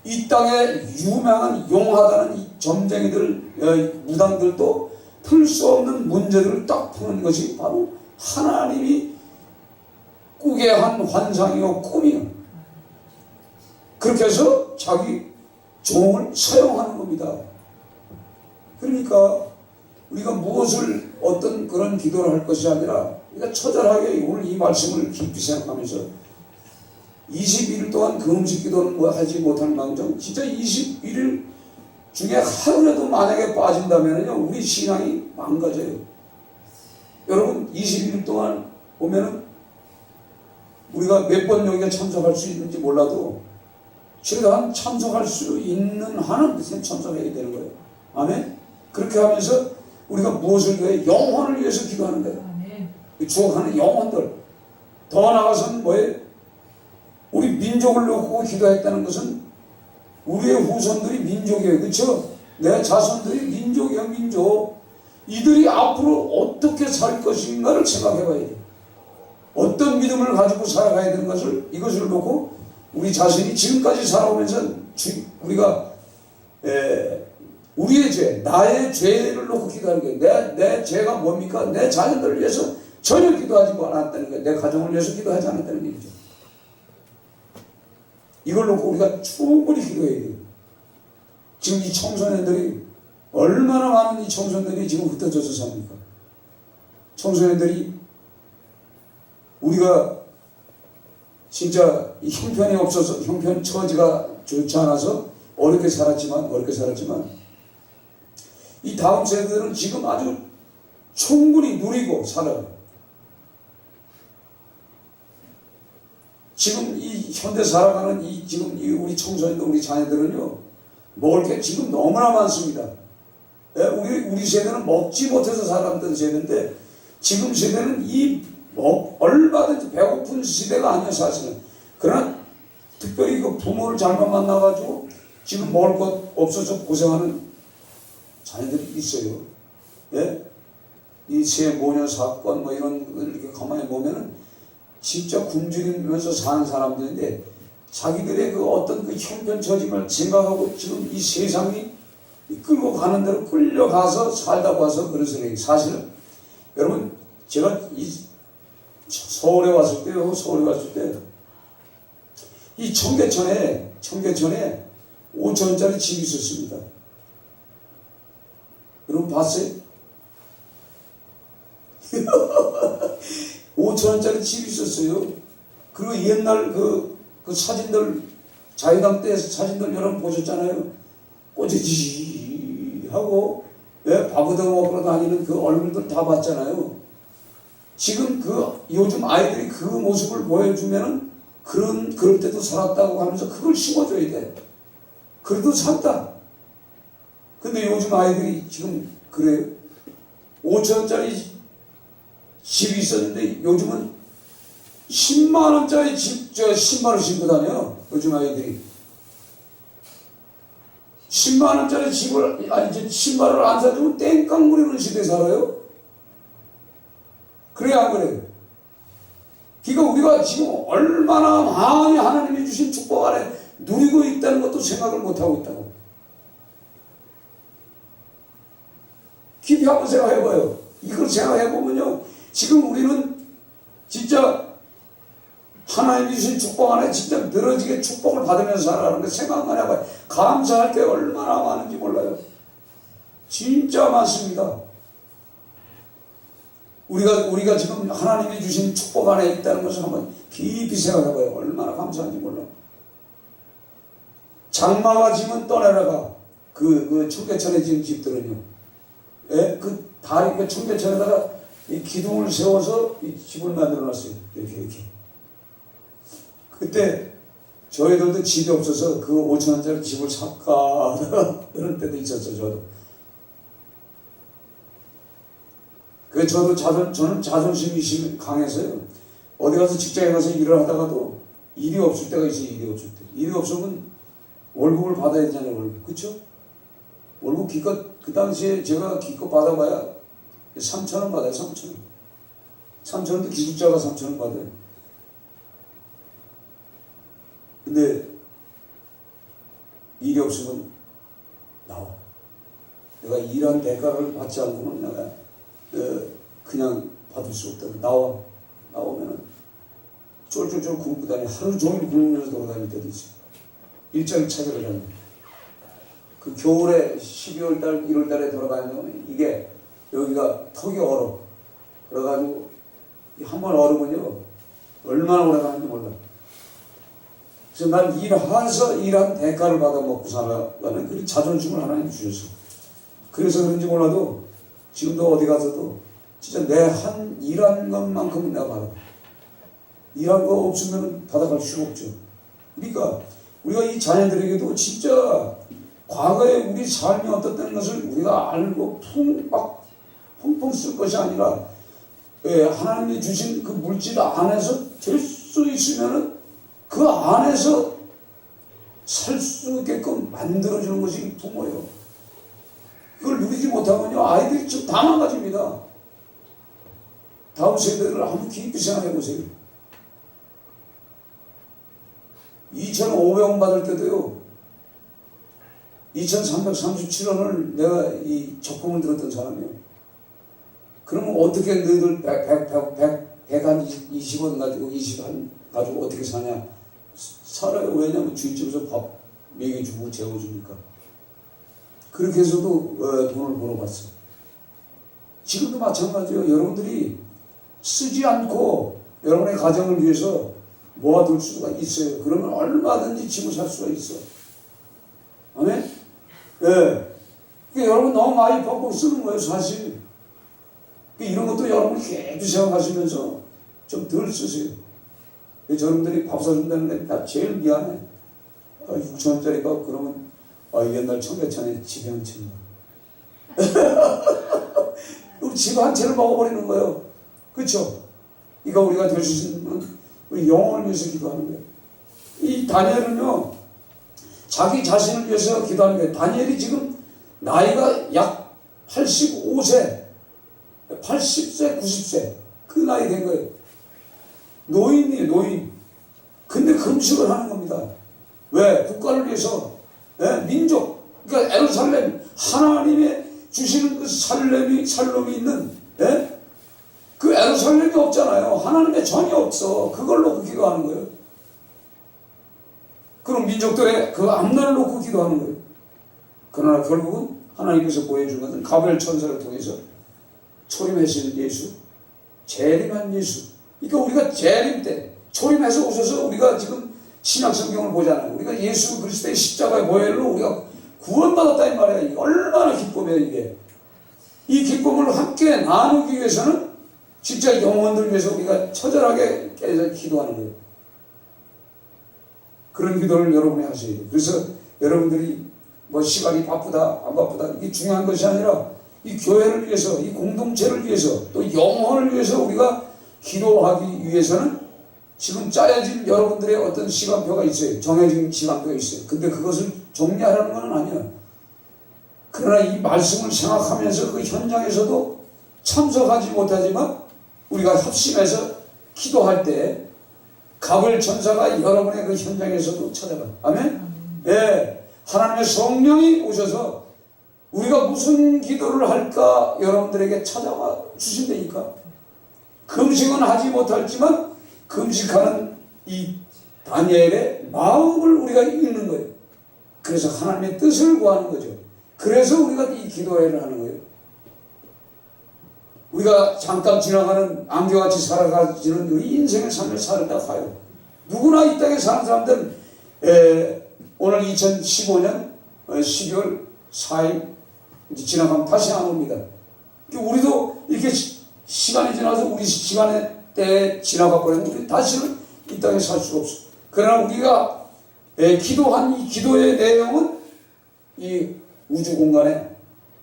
이 땅에 유명한 용하다는 이 점쟁이들, 무당들도 풀 수 없는 문제들을 딱 푸는 것이 바로 하나님이 꾸게 한 환상이요 꿈이요. 그렇게 해서 자기 종을 사용하는 겁니다. 그러니까 우리가 무엇을 어떤 그런 기도를 할 것이 아니라 우리가 처절하게 오늘 이 말씀을 깊이 생각하면서 21일 동안 그 음식 기도는 뭐 하지 못할 망정 진짜 21일 중에 하루라도 만약에 빠진다면요 우리 신앙이 망가져요. 여러분 21일 동안 보면은 우리가 몇 번 여기에 참석할 수 있는지 몰라도 최대한 참석할 수 있는 한은 참석해야 되는 거예요. 아멘? 그렇게 하면서 우리가 무엇을 위해? 영혼을 위해서 기도하는 거예요. 추억하는 영혼들. 더 나아가서는 뭐예요? 우리 민족을 놓고 기도했다는 것은 우리의 후손들이 민족이에요. 그렇죠? 내 자손들이 민족이에요. 민족. 이들이 앞으로 어떻게 살 것인가를 생각해 봐야 돼요. 어떤 믿음을 가지고 살아가야 되는 것을 이것을 놓고 우리 자신이 지금까지 살아오면서 우리가 우리의 죄, 나의 죄를 놓고 기도하는 거예요. 내 죄가 뭡니까? 내 자녀들을 위해서 전혀 기도하지 않았다는 거예요. 내 가정을 위해서 기도하지 않았다는 얘기죠. 이걸 놓고 우리가 충분히 기도해야 돼요. 지금 이 청소년들이 얼마나 많은 이 청소년들이 지금 흩어져서 삽니까? 청소년들이 우리가 진짜 형편이 없어서 형편 처지가 좋지 않아서 어렵게 살았지만 이 다음 세대들은 지금 아주 충분히 누리고 살아요. 지금 이 현대 살아가는 지금 우리 청소년들, 우리 자녀들은요, 먹을 게 지금 너무나 많습니다. 우리 세대는 먹지 못해서 살았던 세대인데, 지금 세대는 얼마든지 배고픈 시대가 아니에요, 사실은. 그러나, 특별히 그 부모를 잘못 만나가지고, 지금 먹을 것 없어서 고생하는 자녀들이 있어요. 예? 이 세모녀 사건, 뭐 이런 걸 이렇게 가만히 보면은, 진짜 굶주리면서 사는 사람들인데 자기들의 그 어떤 그 형편처짐을 생각하고 지금 이 세상이 끌고 가는 대로 끌려가서 살다고 해서 그래서 사실은 여러분 제가 서울에 왔을 때 이 청계천에 5천원짜리 집이 있었습니다. 여러분 봤어요? 5천원짜리 집이 있었어요. 그리고 옛날 그 사진들, 자유당 때 사진들 여러분 보셨잖아요. 꼬지지 하고 밥얻어 먹으러 다니는 그 얼굴들 다 봤잖아요. 지금 요즘 아이들이 그 모습을 보여주면은 그럴 때도 살았다고 하면서 그걸 심어줘야 돼. 그래도 산다. 근데 요즘 아이들이 지금 그래요. 5천원짜리 집이 있었는데 요즘은 10만원짜리 집, 신발을 신고 다녀요. 요즘 아이들이. 10만원짜리 신발을 안 사주면 땡깡 부리는 시대에 살아요. 그래, 안 그래요? 그러니까 우리가 지금 얼마나 많이 하나님이 주신 축복 안에 누리고 있다는 것도 생각을 못하고 있다고. 깊이 한번 생각해봐요. 이걸 생각해보면요, 지금 우리는 진짜 하나님이 주신 축복 안에 진짜 늘어지게 축복을 받으면서 살아가는 거 생각만 해봐요. 감사할 게 얼마나 많은지 몰라요. 진짜 많습니다. 우리가 지금 하나님이 주신 축복 안에 있다는 것을 한번 깊이 생각해봐요. 얼마나 감사한지 몰라. 장마가 지면 떠내려가. 그 청계천에 지은 집들은요. 그 다리 그 청계천에다가 이 기둥을 세워서 이 집을 만들어 놨어요. 이렇게. 그때 저희들도 집이 없어서 그 5천원짜리 집을 살까 그런 때도 있었어요. 저도. 저는 자존심이 강해서요. 어디 가서 직장에 가서 일을 하다가도 일이 없을 때가 있어요. 일이 없을 때. 일이 없으면 월급을 받아야 되잖아요. 월급. 그쵸? 월급 기껏, 그 당시에 제가 기껏 받아봐야 3,000원 받아요. 3,000원. 3,000원도 기숙자가 3,000원 받아요. 근데 일이 없으면 나와. 내가 일한 대가를 받지 않고는 내가 그냥 받을 수 없다고. 나오면은 쫄쫄쫄 굶고 다니. 하루 종일 굶으면서 돌아다닐 때도 있어요. 일자리 찾으러 다니고. 그 겨울에 12월달 1월달에 돌아다니면 이게 여기가 턱이 얼어. 그래가지고 한번 얼으면요 얼마나 오래 가는지 몰라. 그래서 난 일한 대가를 받아 먹고 살아가는 그 자존심을 하나님 주셔서. 그래서 그런지 몰라도 지금도 어디 가서도 진짜 내 일한 것만큼은 내가 받아. 일한 거 없으면 받아갈 수가 없죠. 그러니까 우리가 이 자녀들에게도 진짜 과거에 우리 삶이 어떻다는 것을 우리가 알고 펑펑 쓸 것이 아니라 하나님이 주신 그 물질 안에서 될 수 있으면은 그 안에서 살 수 있게끔 만들어주는 것이 부모예요. 그걸 누리지 못하면요 아이들이 좀 다 망가집니다. 다음 세대를 한번 깊이 생각해 보세요. 2,500원 받을 때도요 2,337원을 내가 이 적금을 들었던 사람이에요. 그러면 어떻게 너희들 120원 가지고 20원 가지고 어떻게 사냐? 살아요. 왜냐면 주인집에서 밥 먹여주고 재워주니까. 그렇게 해서도 돈을 벌어봤어요. 지금도 마찬가지예요. 여러분들이 쓰지 않고 여러분의 가정을 위해서 모아둘 수가 있어요. 그러면 얼마든지 집을 살 수가 있어. 아멘? 예. 여러분 너무 많이 펑펑 쓰는 거예요, 사실. 이런 것도 여러분이 깊이 생각하시면서 좀 덜 쓰세요. 여러분들이 밥 사준다는 게 나 제일 미안해. 6,000원짜리가 그러면 옛날 청계천에 집이 한 채. 집 한 채를 먹어버리는 거예요. 그렇죠? 이거 우리가 될 수 있는 우리 영혼을 위해서 기도하는 거예요. 이 다니엘은요 자기 자신을 위해서 기도하는 거예요. 다니엘이 지금 나이가 약 85세 80세 90세 그 나이 된 거예요. 노인이에요. 노인. 근데 금식을 하는 겁니다. 왜? 국가를 위해서. 민족. 그러니까 예루살렘 하나님의 주시는 그 살렘이 있는 그 예루살렘이 없잖아요. 하나님의 전이 없어. 그걸 놓고 기도하는 거예요. 그럼 민족들의 그 앞날을 놓고 기도하는 거예요. 그러나 결국은 하나님께서 보여준 것은 가브리엘 천사를 통해서 초림하신 예수, 재림한 예수. 그러니까 우리가 재림 때 초림해서 오셔서 우리가 지금 신약 성경을 보잖아요. 우리가 예수 그리스도의 십자가의 보혈로 우리가 구원받았다 이 말이야. 얼마나 기쁨이야 이게. 이 기쁨을 함께 나누기 위해서는 진짜 영혼들 위해서 우리가 처절하게 깨서 기도하는 거예요. 그런 기도를 여러분이 하셔야 돼요. 그래서 여러분들이 뭐 시간이 바쁘다 안 바쁘다 이게 중요한 것이 아니라 이 교회를 위해서, 이 공동체를 위해서, 또 영혼을 위해서 우리가 기도하기 위해서는 지금 짜여진 여러분들의 어떤 시간표가 있어요. 정해진 시간표가 있어요. 근데 그것을 정리하라는 건 아니야. 그러나 이 말씀을 생각하면서 그 현장에서도 참석하지 못하지만 우리가 합심해서 기도할 때 가벌 천사가 여러분의 그 현장에서도 찾아가. 아멘? 예. 하나님의 성령이 오셔서 우리가 무슨 기도를 할까 여러분들에게 찾아와 주신다니까. 금식은 하지 못할지만 금식하는 이 다니엘의 마음을 우리가 읽는 거예요. 그래서 하나님의 뜻을 구하는 거죠. 그래서 우리가 이 기도회를 하는 거예요. 우리가 잠깐 지나가는 안개같이 살아가지는 우리 인생의 삶을 살다 가요. 누구나 이 땅에 사는 사람들은 오늘 2015년 12월 4일 이제 지나가면 다시 안 옵니다. 우리도 이렇게 시간이 지나서 우리 시간의 때 지나가 버리면 우리 다시는 이 땅에 살 수가 없어. 그러나 우리가 기도한 이 기도의 내용은 이 우주 공간에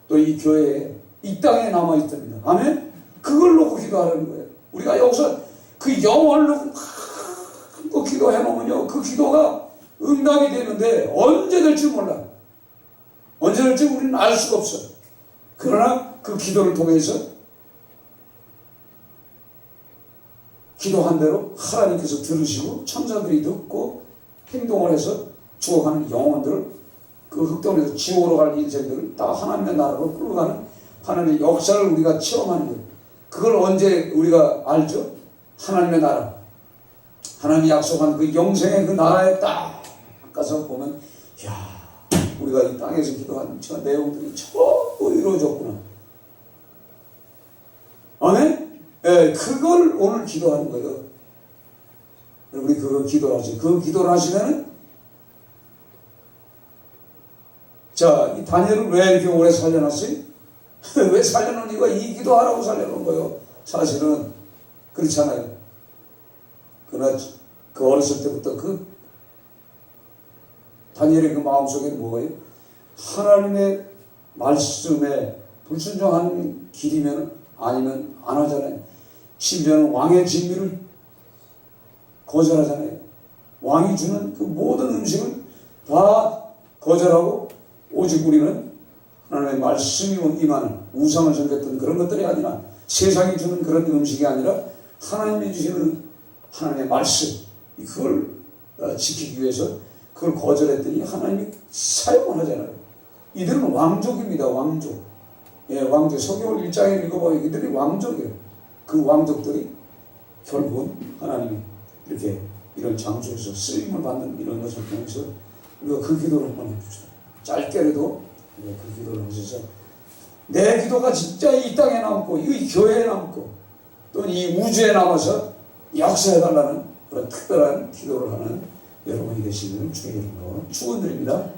또 이 교회에 이 땅에 남아 있답니다. 아멘? 그걸 놓고 기도하라는 거예요. 우리가 여기서 그 영혼을 놓고 기도해 놓으면요, 그 기도가 응답이 되는데 언제 될지 몰라. 언제 될지 우리는 알 수가 없어. 그러나 그 기도를 통해서 기도한 대로 하나님께서 들으시고 천사들이 듣고 행동을 해서 죽어가는 영혼들을 그 흑동에서 지옥으로 갈 인생들을 다 하나님의 나라로 끌어가는 하나님의 역사를 우리가 체험하는 거예요. 그걸 언제 우리가 알죠? 하나님의 나라. 하나님이 약속한 그 영생의 그 나라에 딱 가서 보면, 이야, 우리가 이 땅에서 기도한 저 내용들이 전부 이루어졌구나. 아멘? 예, 그걸 오늘 기도하는 거예요. 우리 그거 기도를 하죠. 그 기도를 하시면은, 자, 이 다니엘을 왜 이렇게 오래 살려놨어요? 왜 살려놓은 이유가 이 기도하라고 살려놓은 거예요. 사실은 그렇잖아요. 그러나 그 어렸을 때부터 그 다니엘의 그 마음속에 뭐예요? 하나님의 말씀에 불순종하는 길이면 아니면 안 하잖아요. 심지어는 왕의 진미를 거절하잖아요. 왕이 주는 그 모든 음식을 다 거절하고 오직 우리는 하나님의 말씀이 임하는 우상을 섬겼던 그런 것들이 아니라 세상이 주는 그런 음식이 아니라 하나님이 주시는 하나님의 말씀, 그걸 지키기 위해서 그걸 거절했더니 하나님이 사용을 하잖아요. 이들은 왕족입니다. 왕족. 예, 왕족. 서기올 1장에 읽어보면 이들이 왕족이에요. 그 왕족들이 결국은 하나님이 이렇게 이런 장소에서 쓰임을 받는 이런 것을 통해서 우리가 그 기도를 한번 해봅시다. 짧게라도 우리가 그 기도를 하셔서 내 기도가 진짜 이 땅에 남고 이 교회에 남고 또 이 우주에 남아서 역사해달라는 그런 특별한 기도를 하는 여러분이 되시는 주의 이름으로 축원드립니다.